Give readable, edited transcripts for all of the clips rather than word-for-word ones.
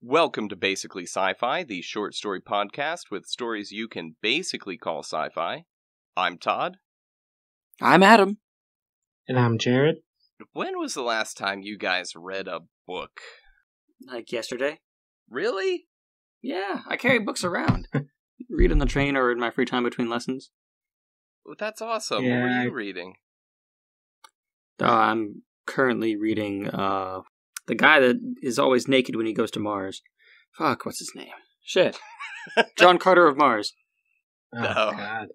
Welcome to Basically Sci-Fi, the short story podcast with stories you can basically call sci-fi. I'm Todd. I'm Adam. And I'm Jared. When was the last time you guys read a book? Like yesterday? Really? Yeah, I carry books around. Read on the train or in my free time between lessons. Well, that's awesome. Yeah, What were you reading? I'm currently reading the guy that is always naked when he goes to Mars. Fuck, what's his name? Shit. John Carter of Mars. Oh, No. God.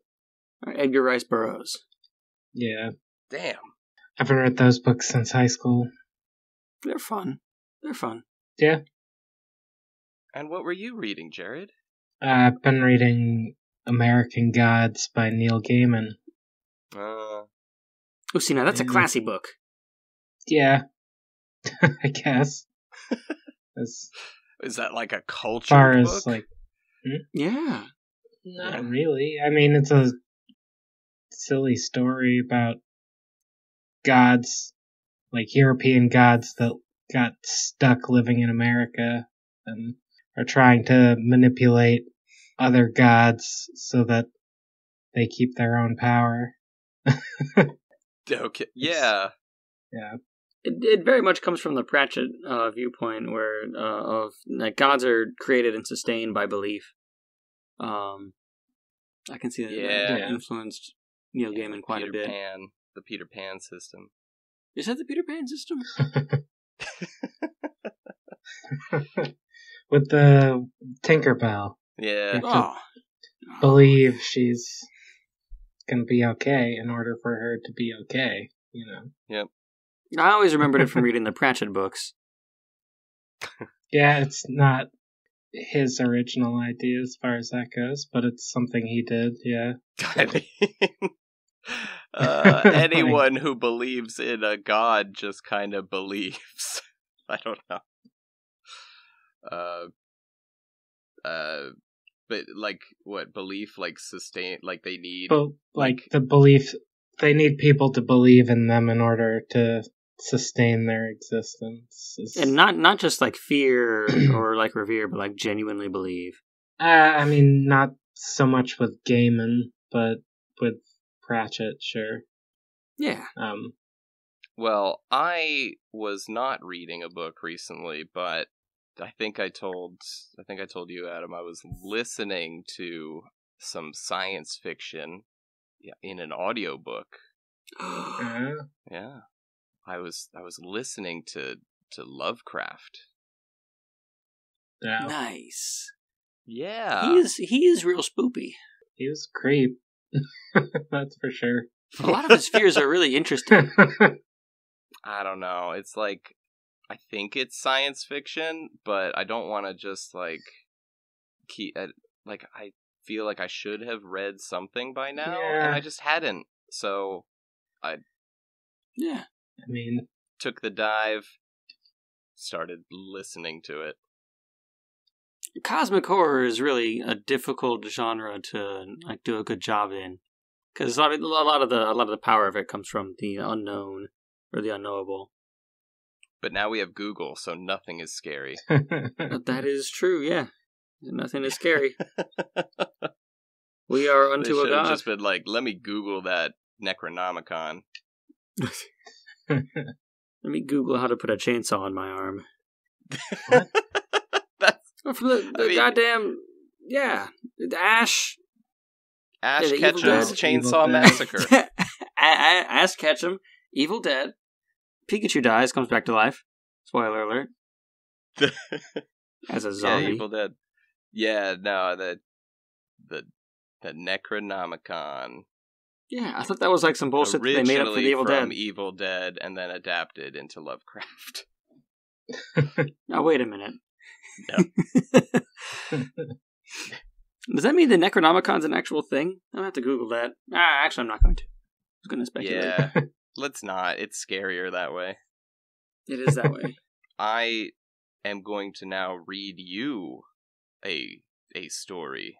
Or Edgar Rice Burroughs. Yeah. Damn. I haven't read those books since high school. They're fun. Yeah. And what were you reading, Jared? I've been reading American Gods by Neil Gaiman. Oh, see, now that's a classy book. Yeah. I guess. As Is that like a culture far book? as, like... Yeah. Not really. I mean, it's a silly story about gods, like European gods that got stuck living in America and are trying to manipulate other gods so that they keep their own power. Okay. Yeah. Yeah. It very much comes from the Pratchett viewpoint, where of like gods are created and sustained by belief. I can see that that influenced Neil Gaiman quite a bit. The Peter Pan system. Is that the Peter Pan system? With the Tinkerbell. Yeah. Oh. Believe she's gonna be okay in order for her to be okay, you know. Yep. I always remembered it from reading the Pratchett books. Yeah, it's not his original idea as far as that goes, but it's something he did, yeah. I mean, anyone who believes in a god just kind of believes. I don't know. But like, what belief? Like sustain? Like they need? But like the belief, they need people to believe in them in order to sustain their existence. And not just like fear or like revere, but like genuinely believe. I mean, not so much with Gaiman, but with Pratchett, sure. Yeah. Well, I was not reading a book recently, but I think I told you, Adam, I was listening to some science fiction in an audiobook. Yeah. I was listening to Lovecraft. Yeah. Nice. Yeah. He is real spoopy. He was a creep. That's for sure. A lot of his fears are really interesting. I don't know. It's like, I think it's science fiction, but I don't want to just like I feel like I should have read something by now, and I just hadn't. So I mean, took the dive, started listening to it. Cosmic horror is really a difficult genre to like do a good job in, because a lot of the power of it comes from the unknown or the unknowable. But now we have Google, so nothing is scary. That is true, yeah. Nothing is scary. We are unto a god. Just been like, let me Google that Necronomicon. Let me Google how to put a chainsaw on my arm. That's from the goddamn the Ash Ketchum's Chainsaw Massacre. Ash Ketchum, Evil Dead. Pikachu dies, comes back to life. Spoiler alert. As a zombie. Yeah, Evil Dead. Yeah, no, the Necronomicon. Yeah, I thought that was like some bullshit that they made up for the Evil Dead. From Evil Dead and then adapted into Lovecraft. Now, wait a minute. No. Does that mean the Necronomicon's an actual thing? I'm going to have to Google that. Actually, I'm not going to. I was going to speculate. Yeah, let's not. It's scarier that way. It is that way. I am going to now read you a story.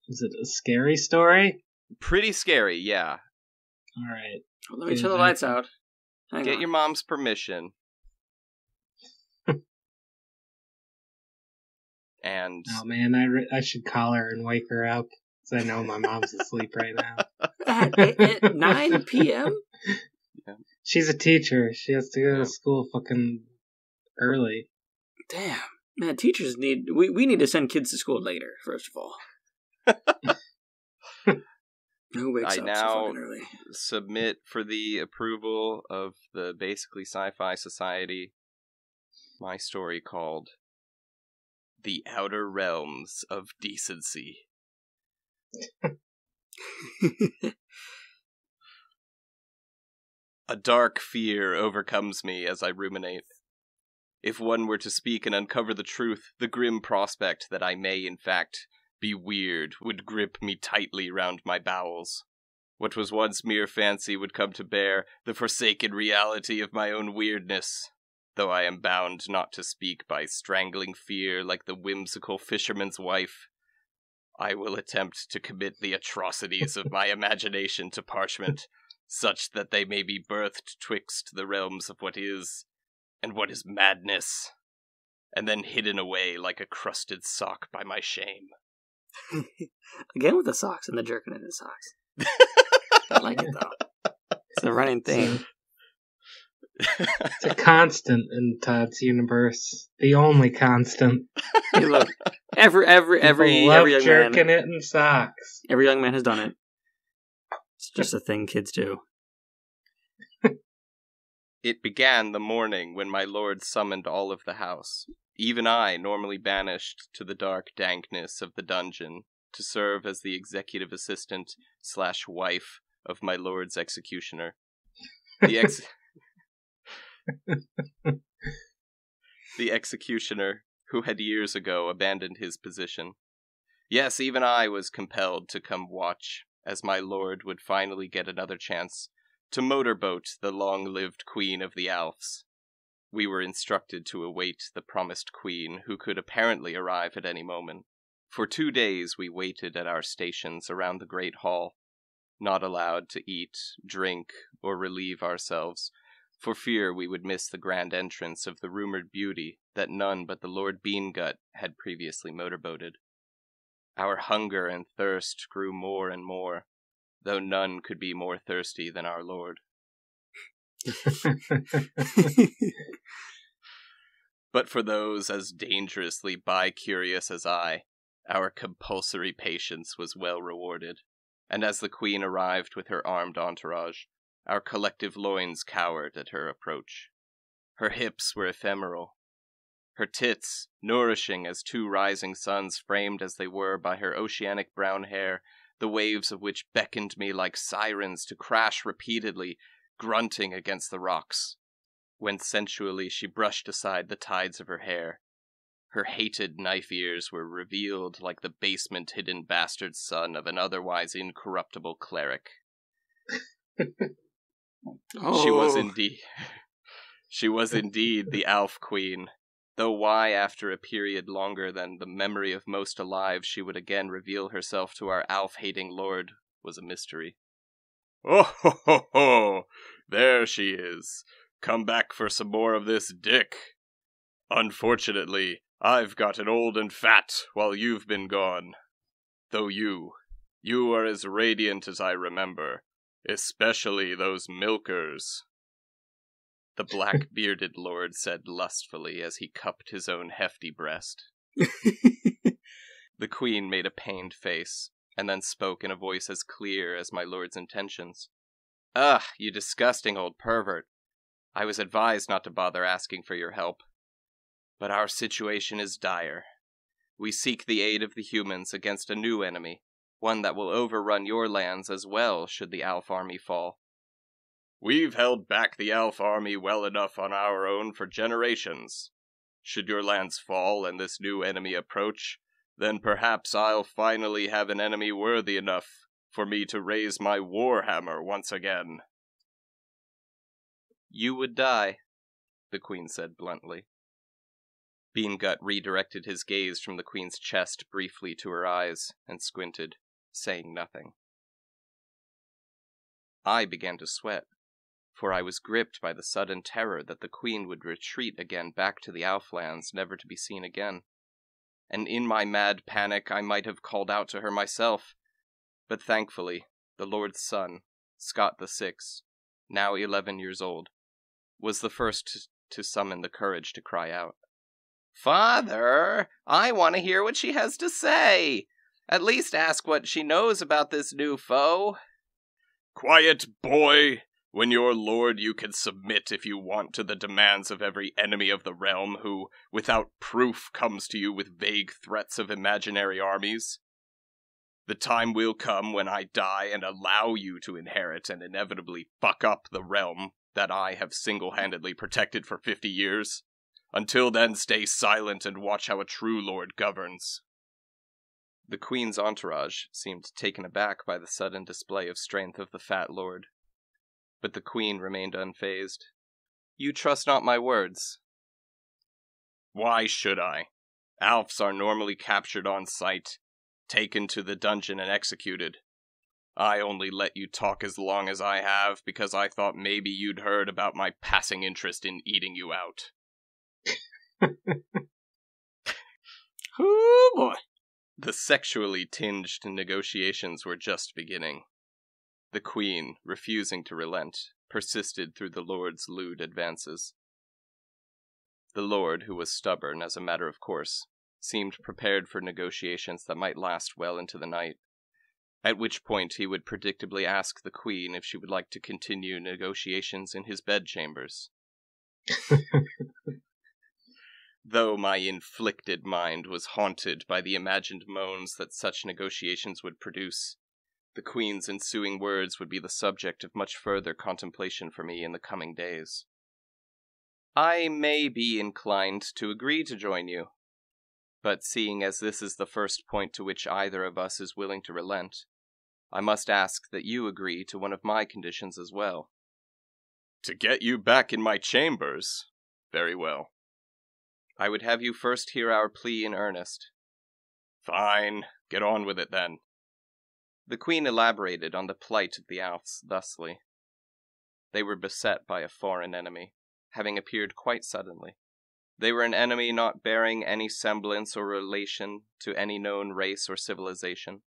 Is it a scary story? Pretty scary, yeah. Alright. Well, let me turn the lights out. Hang Get on. your mom's permission. And Oh man, I should call her and wake her up, because I know my mom's asleep right now. At 9 p.m.? Yeah. She's a teacher. She has to go to school fucking early. Damn. Man, teachers need... We need to send kids to school later, first of all. Who wakes up so fucking early? Submit for the approval of the Basically Sci-Fi Society my story called The Outer Realms of Decency. A dark fear overcomes me as I ruminate. If one were to speak and uncover the truth, the grim prospect that I may, in fact, be weird would grip me tightly round my bowels. What was once mere fancy would come to bear the forsaken reality of my own weirdness, though I am bound not to speak by strangling fear like the whimsical fisherman's wife. I will attempt to commit the atrocities of my imagination to parchment, such that they may be birthed twixt the realms of what is and what is madness, and then hidden away like a crusted sock by my shame. Again with the socks and the jerking in the socks. I like it, though. It's a running thing. It's a constant in Todd's universe. The only constant. Hey, look, every young jerking man, it in socks. every young man has done it. It's just a thing kids do. It began the morning when my lord summoned all of the house, even I, normally banished to the dark dankness of the dungeon, to serve as the executive assistant / wife of my lord's executioner. The executioner, who had years ago abandoned his position. Yes, even I was compelled to come watch, as my lord would finally get another chance to motorboat the long-lived queen of the Alps. We were instructed to await the promised queen, who could apparently arrive at any moment. For 2 days we waited at our stations around the great hall, not allowed to eat, drink, or relieve ourselves, for fear we would miss the grand entrance of the rumored beauty that none but the Lord Beangut had previously motorboated. Our hunger and thirst grew more and more, though none could be more thirsty than our Lord. But for those as dangerously bi-curious as I, our compulsory patience was well rewarded, and as the Queen arrived with her armed entourage, our collective loins cowered at her approach. Her hips were ephemeral. Her tits, nourishing as 2 rising suns framed as they were by her oceanic brown hair, the waves of which beckoned me like sirens to crash repeatedly, grunting against the rocks, when sensually she brushed aside the tides of her hair. Her hated knife ears were revealed like the basement-hidden bastard son of an otherwise incorruptible cleric. Oh. She was indeed the Alf Queen, though why after a period longer than the memory of most alive she would again reveal herself to our Alf-hating lord was a mystery. Oh ho ho ho! There she is. Come back for some more of this dick. Unfortunately, I've gotten old and fat while you've been gone. Though you are as radiant as I remember, especially those milkers. The black-bearded lord said lustfully as he cupped his own hefty breast. The queen made a pained face, and then spoke in a voice as clear as my lord's intentions. Ugh, you disgusting old pervert. I was advised not to bother asking for your help. But our situation is dire. We seek the aid of the humans against a new enemy, one that will overrun your lands as well should the Alf army fall. We've held back the Alf army well enough on our own for generations. Should your lands fall and this new enemy approach, then perhaps I'll finally have an enemy worthy enough for me to raise my warhammer once again. You would die, the queen said bluntly. Beangut redirected his gaze from the queen's chest briefly to her eyes and squinted, saying nothing. I began to sweat, for I was gripped by the sudden terror that the queen would retreat again back to the Alflands, never to be seen again. and in my mad panic I might have called out to her myself. But thankfully, the Lord's son, Scott VI, now 11 years old, was the first to summon the courage to cry out. "Father, I want to hear what she has to say. At least ask what she knows about this new foe." "Quiet, boy! When you're lord, you can submit if you want to the demands of every enemy of the realm who, without proof, comes to you with vague threats of imaginary armies. The time will come when I die and allow you to inherit and inevitably fuck up the realm that I have single-handedly protected for 50 years. Until then, stay silent and watch how a true lord governs." The Queen's entourage seemed taken aback by the sudden display of strength of the fat lord. But the Queen remained unfazed. "You trust not my words." "Why should I? Alfs are normally captured on sight, taken to the dungeon and executed. I only let you talk as long as I have because I thought maybe you'd heard about my passing interest in eating you out." Oh boy. The sexually tinged negotiations were just beginning. The Queen, refusing to relent, persisted through the Lord's lewd advances. The Lord, who was stubborn as a matter of course, seemed prepared for negotiations that might last well into the night, at which point he would predictably ask the Queen if she would like to continue negotiations in his bedchambers. Though my inflicted mind was haunted by the imagined moans that such negotiations would produce, the Queen's ensuing words would be the subject of much further contemplation for me in the coming days. "I may be inclined to agree to join you, but seeing as this is the first point to which either of us is willing to relent, I must ask that you agree to one of my conditions as well." "To get you back in my chambers? Very well." "I would have you first hear our plea in earnest." "Fine. Get on with it then." The Queen elaborated on the plight of the Alfs thusly. They were beset by a foreign enemy, having appeared quite suddenly. They were an enemy not bearing any semblance or relation to any known race or civilization,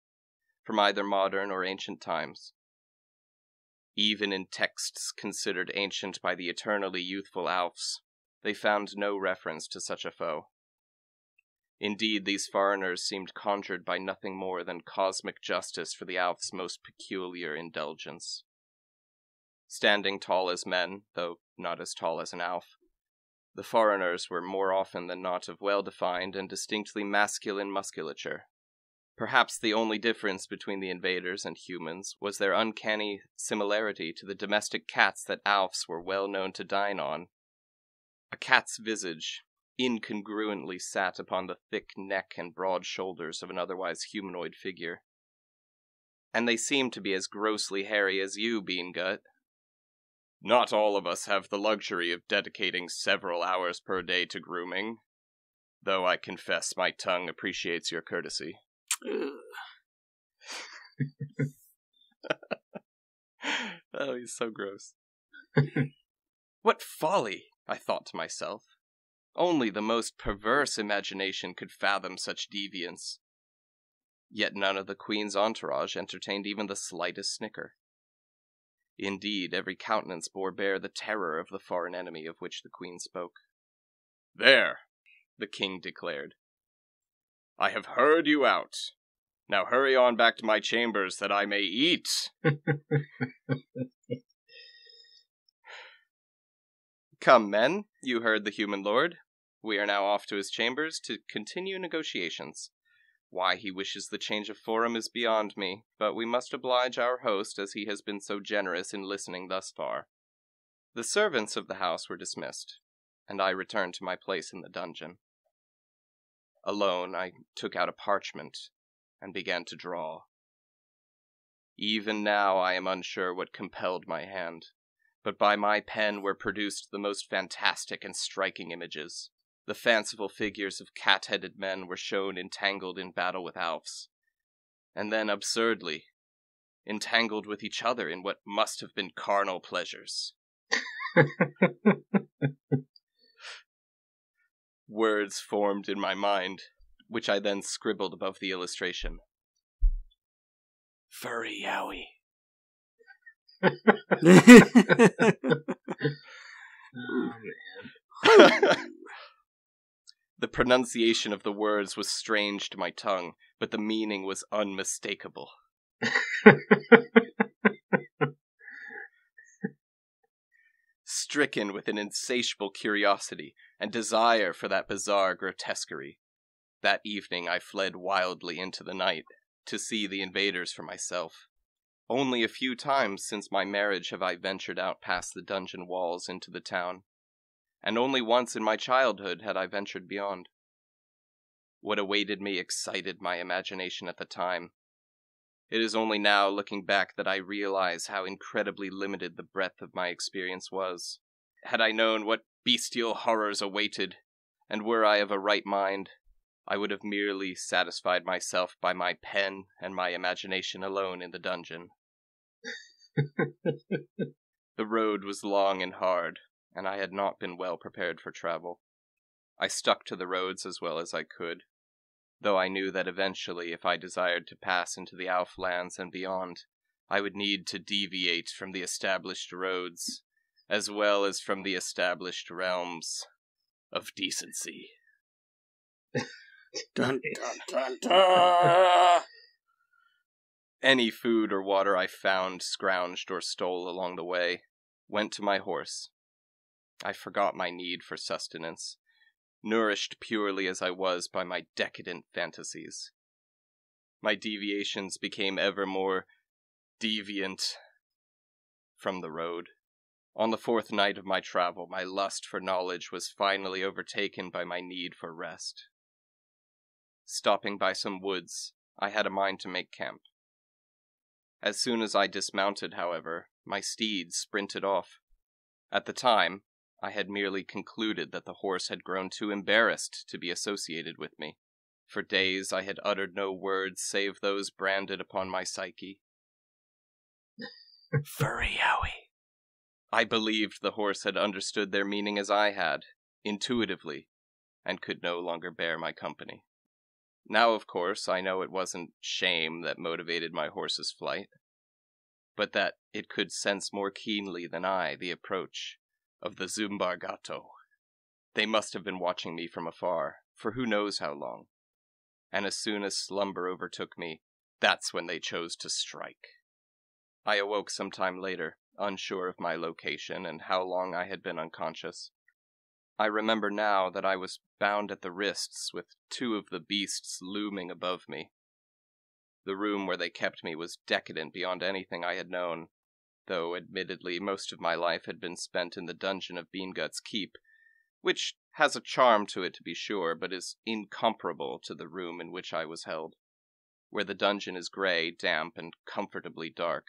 from either modern or ancient times. Even in texts considered ancient by the eternally youthful Alfs, they found no reference to such a foe. Indeed, these foreigners seemed conjured by nothing more than cosmic justice for the Alf's most peculiar indulgence. Standing tall as men, though not as tall as an Alf, the foreigners were more often than not of well-defined and distinctly masculine musculature. Perhaps the only difference between the invaders and humans was their uncanny similarity to the domestic cats that Alfs were well known to dine on. A cat's visage incongruently sat upon the thick neck and broad shoulders of an otherwise humanoid figure. "And they seem to be as grossly hairy as you, Beangut." "Not all of us have the luxury of dedicating several hours per day to grooming, though I confess my tongue appreciates your courtesy." Oh, he's so gross. "What folly," I thought to myself. Only the most perverse imagination could fathom such deviance. Yet none of the Queen's entourage entertained even the slightest snicker. Indeed, every countenance bore bare the terror of the foreign enemy of which the Queen spoke. "There," the King declared. "I have heard you out. Now hurry on back to my chambers that I may eat." "Come, men, you heard the human lord. We are now off to his chambers to continue negotiations. Why he wishes the change of forum is beyond me, but we must oblige our host as he has been so generous in listening thus far." The servants of the house were dismissed, and I returned to my place in the dungeon. Alone, I took out a parchment and began to draw. Even now I am unsure what compelled my hand, but by my pen were produced the most fantastic and striking images. The fanciful figures of cat-headed men were shown entangled in battle with Alfs, and then, absurdly, entangled with each other in what must have been carnal pleasures. Words formed in my mind, which I then scribbled above the illustration. Furry yowie. Oh, man. The pronunciation of the words was strange to my tongue, but the meaning was unmistakable. Stricken with an insatiable curiosity and desire for that bizarre grotesquerie, that evening I fled wildly into the night to see the invaders for myself. Only a few times since my marriage have I ventured out past the dungeon walls into the town, and only once in my childhood had I ventured beyond. What awaited me excited my imagination at the time. It is only now, looking back, that I realize how incredibly limited the breadth of my experience was. Had I known what bestial horrors awaited, and were I of a right mind, I would have merely satisfied myself by my pen and my imagination alone in the dungeon. The road was long and hard, and I had not been well prepared for travel. I stuck to the roads as well as I could, though I knew that eventually, if I desired to pass into the Alf lands and beyond, I would need to deviate from the established roads, as well as from the established realms of decency. Dun, dun, dun, dun. Any food or water I found, scrounged, or stole along the way, went to my horse. I forgot my need for sustenance, nourished purely as I was by my decadent fantasies. My deviations became ever more deviant from the road. On the fourth night of my travel, my lust for knowledge was finally overtaken by my need for rest. Stopping by some woods, I had a mind to make camp. As soon as I dismounted, however, my steed sprinted off. At the time, I had merely concluded that the horse had grown too embarrassed to be associated with me. For days I had uttered no words save those branded upon my psyche. Furry yowie. I believed the horse had understood their meaning as I had, intuitively, and could no longer bear my company. Now, of course, I know it wasn't shame that motivated my horse's flight, but that it could sense more keenly than I the approach of the Zumbargato. They must have been watching me from afar, for who knows how long. And as soon as slumber overtook me, that's when they chose to strike. I awoke some time later, unsure of my location and how long I had been unconscious. I remember now that I was bound at the wrists with two of the beasts looming above me. The room where they kept me was decadent beyond anything I had known, though admittedly most of my life had been spent in the dungeon of Beangut's Keep, which has a charm to it to be sure, but is incomparable to the room in which I was held, where the dungeon is grey, damp, and comfortably dark.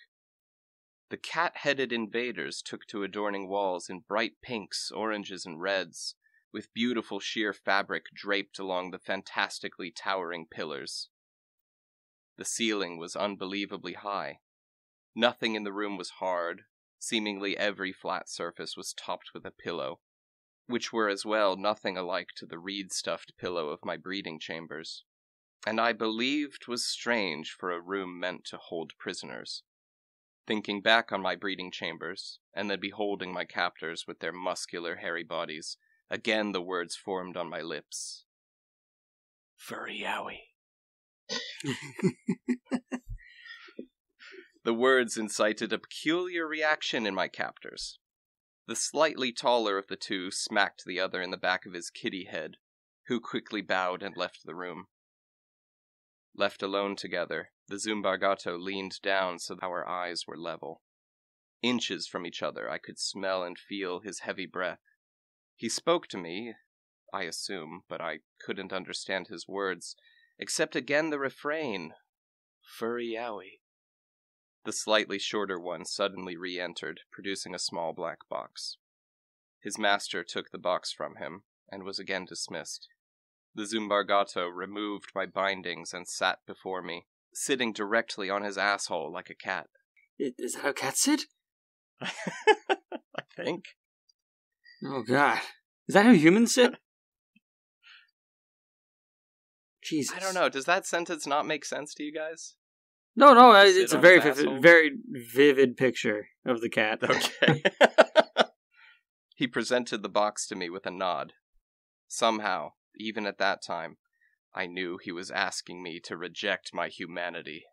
The cat-headed invaders took to adorning walls in bright pinks, oranges, and reds, with beautiful sheer fabric draped along the fantastically towering pillars. The ceiling was unbelievably high. Nothing in the room was hard. Seemingly every flat surface was topped with a pillow, which were as well nothing alike to the reed-stuffed pillow of my breeding chambers, and I believed was strange for a room meant to hold prisoners. Thinking back on my breeding chambers, and then beholding my captors with their muscular, hairy bodies, again the words formed on my lips. Furry yowie. The words incited a peculiar reaction in my captors. The slightly taller of the two smacked the other in the back of his kitty head, who quickly bowed and left the room. Left alone together, the Zumbargato leaned down so that our eyes were level. Inches from each other, I could smell and feel his heavy breath. He spoke to me, I assume, but I couldn't understand his words, except again the refrain, Furry yowie. The slightly shorter one suddenly re-entered, producing a small black box. His master took the box from him, and was again dismissed. The Zumbargato removed my bindings and sat before me, sitting directly on his asshole like a cat. Is that how cats sit? I think. Oh god. Is that how humans sit? Jesus. I don't know. Does that sentence not make sense to you guys? No, To sit it's a on very his asshole? very vivid picture of the cat. Okay. He presented the box to me with a nod. Somehow, even at that time, I knew he was asking me to reject my humanity.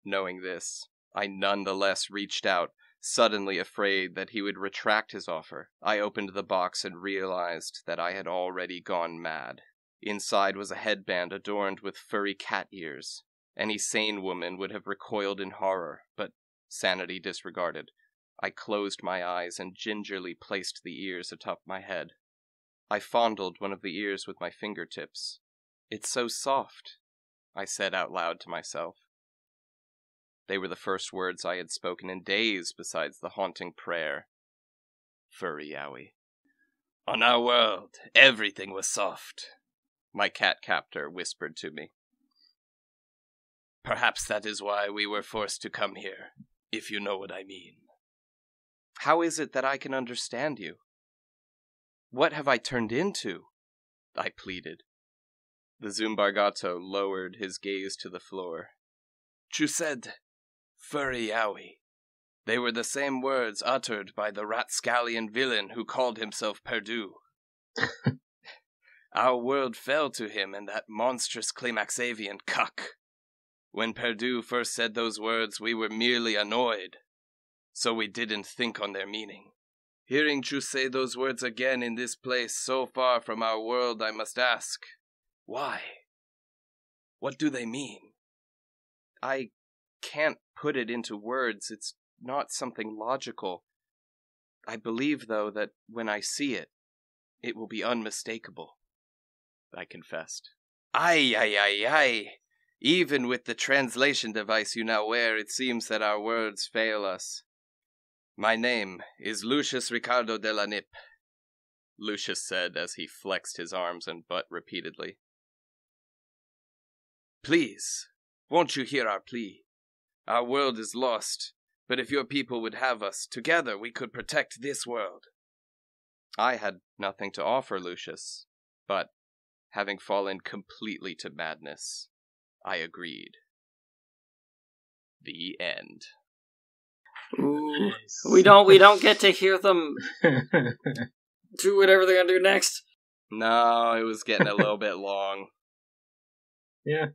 Knowing this, I nonetheless reached out, suddenly afraid that he would retract his offer. I opened the box and realized that I had already gone mad. Inside was a headband adorned with furry cat ears. Any sane woman would have recoiled in horror, but sanity disregarded. I closed my eyes and gingerly placed the ears atop my head. I fondled one of the ears with my fingertips. "It's so soft," I said out loud to myself. They were the first words I had spoken in days besides the haunting prayer. Furry owie. "On our world, everything was soft," my cat captor whispered to me. "Perhaps that is why we were forced to come here, if you know what I mean." "How is it that I can understand you? What have I turned into?" I pleaded. The Zumbargato lowered his gaze to the floor. "You said, furry owie. They were the same words uttered by the rapscallion villain who called himself Perdue. Our world fell to him and that monstrous Climaxavian cuck. When Perdue first said those words, we were merely annoyed, so we didn't think on their meaning. Hearing you say those words again in this place so far from our world, I must ask, why? What do they mean?" "I can't put it into words. It's not something logical. I believe, though, that when I see it, it will be unmistakable," I confessed. Ay. Even with the translation device you now wear, it seems that our words fail us. "My name is Lucius Ricardo de la Nip," Lucius said as he flexed his arms and butt repeatedly. "Please, won't you hear our plea? Our world is lost, but if your people would have us, together we could protect this world." I had nothing to offer Lucius, but, having fallen completely to madness, I agreed. The end. Ooh, Nice. we don't get to hear them do whatever they're gonna do next. No, it was getting a little bit long. Yeah.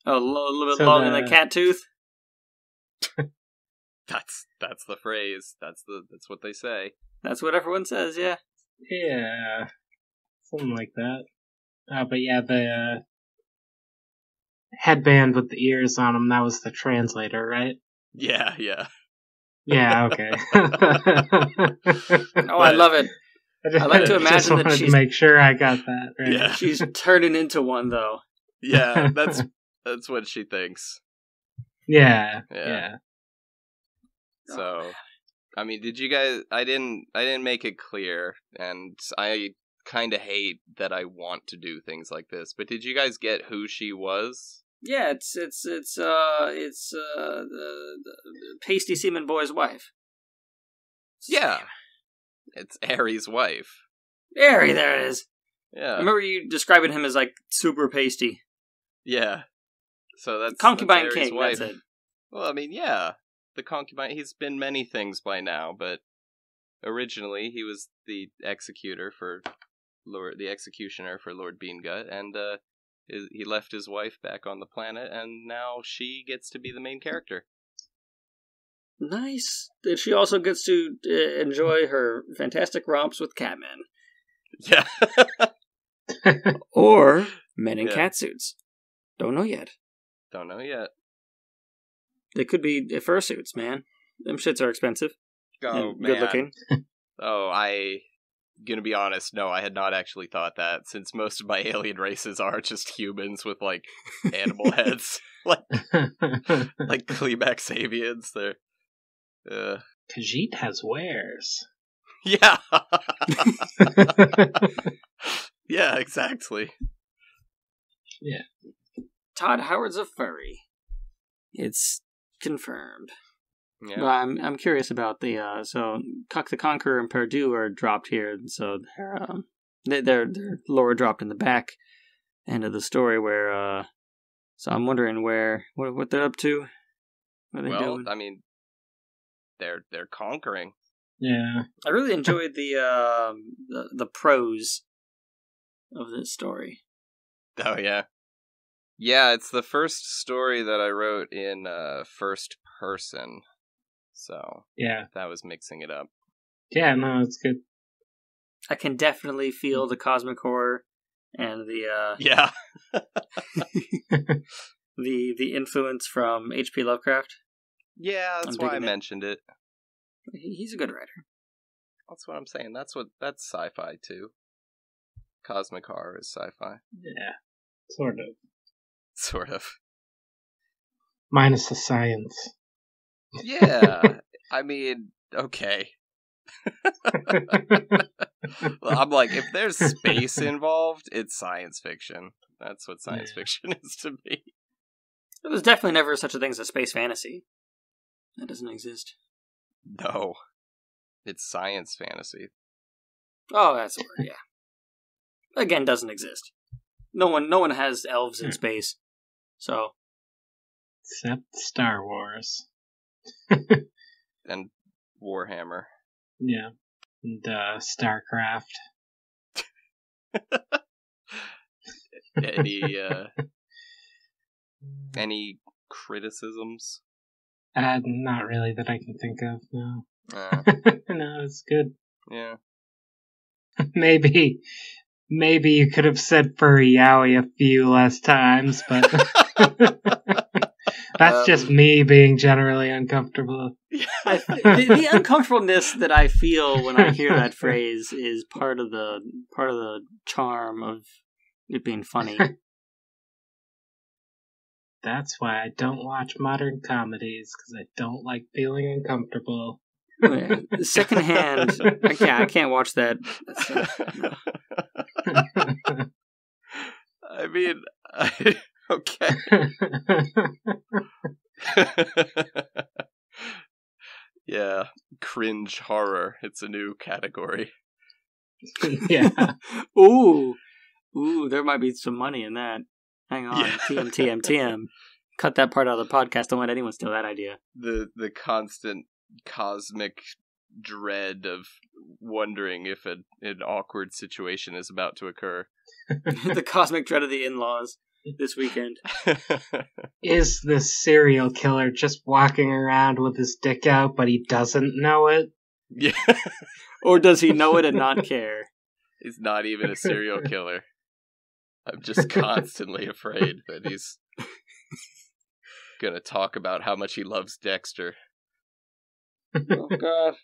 A little bit So long in the cat tooth. That's the phrase. That's what they say. That's what everyone says. Yeah. Yeah. Something like that. But yeah, the headband with the ears on him, that was the translator, right? Yeah. Yeah, okay. Oh, I love it. I like to just imagine that wanted she's to make sure I got that right. Yeah. she's turning into one though. Yeah, that's what she thinks. Yeah. So, I mean, did you guys? I didn't make it clear, and I kind of hate that I want to do things like this. But did you guys get who she was? Yeah, it's the pasty seaman boy's wife. Yeah, it's Aries' wife. There it is. Yeah, I remember you describing him as like super pasty. yeah. So that's Concubine that's Aries' king. wife. That's it. Well, I mean, yeah, the concubine. He's been many things by now, but originally he was the executioner for Lord Beangut, and he left his wife back on the planet, and now she gets to be the main character. Nice. And she also gets to enjoy her fantastic romps with Catman. Yeah. Or men in Yeah. cat suits. Don't know yet. Don't know yet. They could be fursuits, man. Them shits are expensive. Oh, and man. good looking. Oh, gonna be honest, no, I had not actually thought that, since most of my alien races are just humans with, like, animal heads. like Climaxavians. They're... Khajiit has wares. Yeah! Yeah, exactly. Yeah. Todd Howard's a furry. It's confirmed. Yeah. But I'm curious about the so Cuck the Conqueror and Perdue are dropped here, so their lore dropped in the back, end of the story where, so I'm wondering what they're up to. What are they doing? I mean, they're conquering. Yeah. I really enjoyed the prose of this story. Oh, yeah. Yeah, it's the first story that I wrote in first person. So, Yeah. that was mixing it up. Yeah, no, it's good. I can definitely feel the cosmic horror and the Yeah. the influence from H.P. Lovecraft. Yeah, that's why I mentioned it. He's a good writer. That's what I'm saying. That's sci-fi too. Cosmic horror is sci-fi. Yeah, sort of. Sort of. Minus the science. Yeah, I mean, okay. Well, I'm like, if there's space involved, it's science fiction. That's what science fiction is to me. There was definitely never such a thing as a space fantasy. That doesn't exist. No. It's science fantasy. Oh, that's the word, yeah. Again, doesn't exist. No one has elves in space. So. Except Star Wars. And Warhammer. Yeah. And StarCraft. Any criticisms? Not really that I can think of, no. No, it's good. Yeah. Maybe you could have said furry yowie a few less times, but that's just me being generally uncomfortable. The uncomfortableness that I feel when I hear that phrase is part of the charm of it being funny. That's why I don't watch modern comedies, because I don't like feeling uncomfortable. Secondhand, I can't watch that. I mean, okay. Yeah, cringe horror. It's a new category. Yeah. Ooh, there might be some money in that. Hang on, Yeah. TM. Cut that part out of the podcast. Don't let anyone steal that idea. The constant cosmic dread of wondering if an awkward situation is about to occur. The cosmic dread of the in-laws this weekend. Is this serial killer just walking around with his dick out, but he doesn't know it? Yeah. Or does he know it and not care? He's not even a serial killer. I'm just constantly afraid that he's gonna talk about how much he loves Dexter. Oh, God.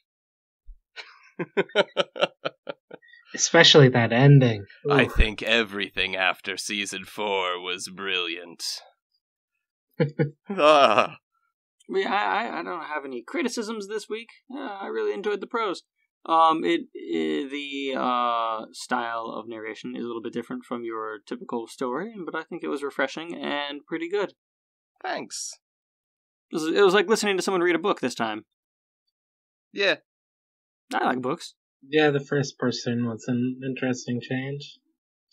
Especially that ending. I Ooh. think everything after season 4 was brilliant. Ah. I don't have any criticisms this week. I really enjoyed the prose. The style of narration is a little bit different from your typical story, but I think it was refreshing and pretty good. Thanks. It was like listening to someone read a book this time. Yeah. I like books. Yeah, the first person was an interesting change.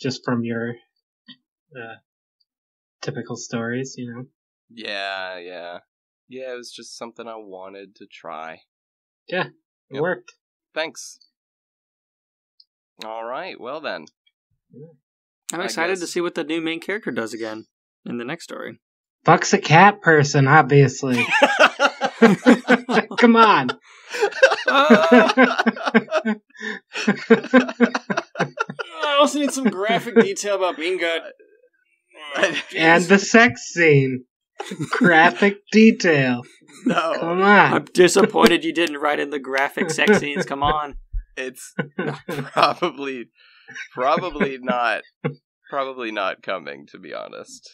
Just from your typical stories, you know? Yeah. Yeah, it was just something I wanted to try. Yeah, it worked. Thanks. All right, well then. I'm excited to see what the new main character does again in the next story. Fuck's a cat person, obviously. Come on. I also need some graphic detail about being good. And the sex scene. Graphic detail. No. Come on. I'm disappointed you didn't write in the graphic sex scenes. Come on. It's probably not coming, to be honest.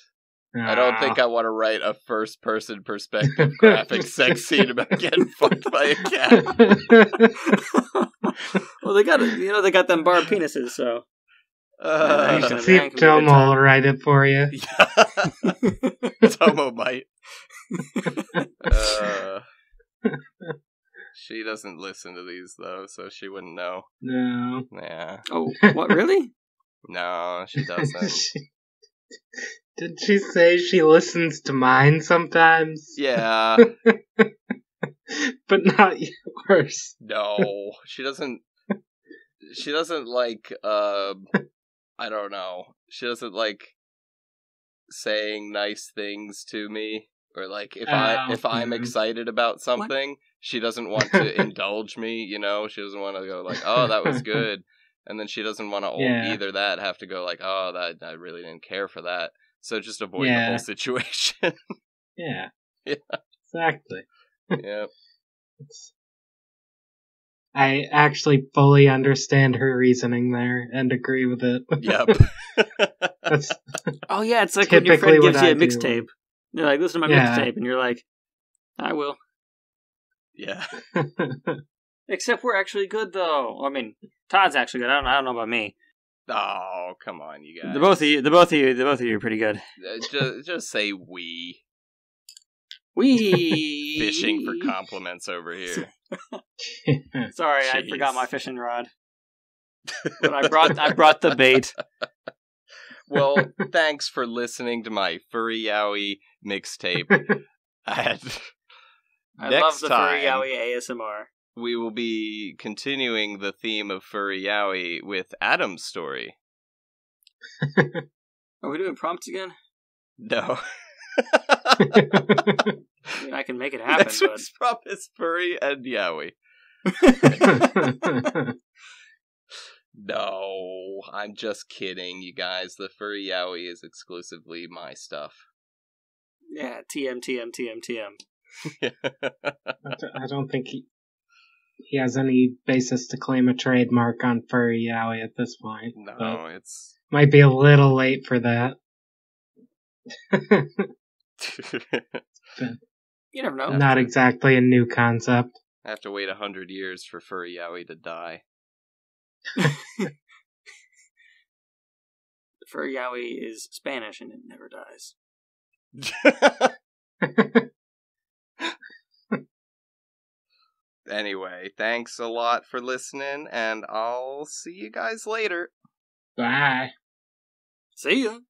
I don't think I want to write a first-person perspective graphic sex scene about getting fucked by a cat. Well, they got them barbed penises, so. See if Tomo will write it for you. Tomo might. She doesn't listen to these, though, so she wouldn't know. No. Yeah. Oh, what, really? No, she doesn't. Did she say she listens to mine sometimes? Yeah. But not yours. No, she doesn't. She doesn't like. I don't know. She doesn't like saying nice things to me, or like if I'm excited about something, she doesn't want to indulge me. You know, she doesn't want to go like, "Oh, that was good," and then she doesn't want to either that have to go like, "Oh, that I really didn't care for that." So just avoid the whole situation. Yeah. Yeah. Exactly. Yep. I actually fully understand her reasoning there and agree with it. Yep. That's Oh yeah, it's like when your typically friend gives what you I a do. mixtape. You're like, listen to my Yeah. mixtape, and you're like, I will. Yeah. Except we're actually good though. I mean, Todd's actually good. I don't know about me. Oh, come on, you guys. The both of you are pretty good. Just say we. We Fishing for compliments over here. Sorry, Jeez. I forgot my fishing rod. But I brought the bait. Well, thanks for listening to my Furry Yowie mixtape. I Next love the time, Furry Yowie ASMR. we will be continuing the theme of Furry Yowie with Adam's story. Are we doing prompts again? No. I mean, I can make it happen, Next but week's prompt is Furry and Yowie. No, I'm just kidding, you guys. The Furry Yowie is exclusively my stuff. yeah, TM. I don't think he has any basis to claim a trademark on Furry Yowie at this point. No, it's... Might be a little late for that. You never know. Not exactly a new concept. I have to wait 100 years for Furry Yowie to die. Furry Yowie is Spanish and it never dies. Anyway, thanks a lot for listening, and I'll see you guys later. Bye. See ya.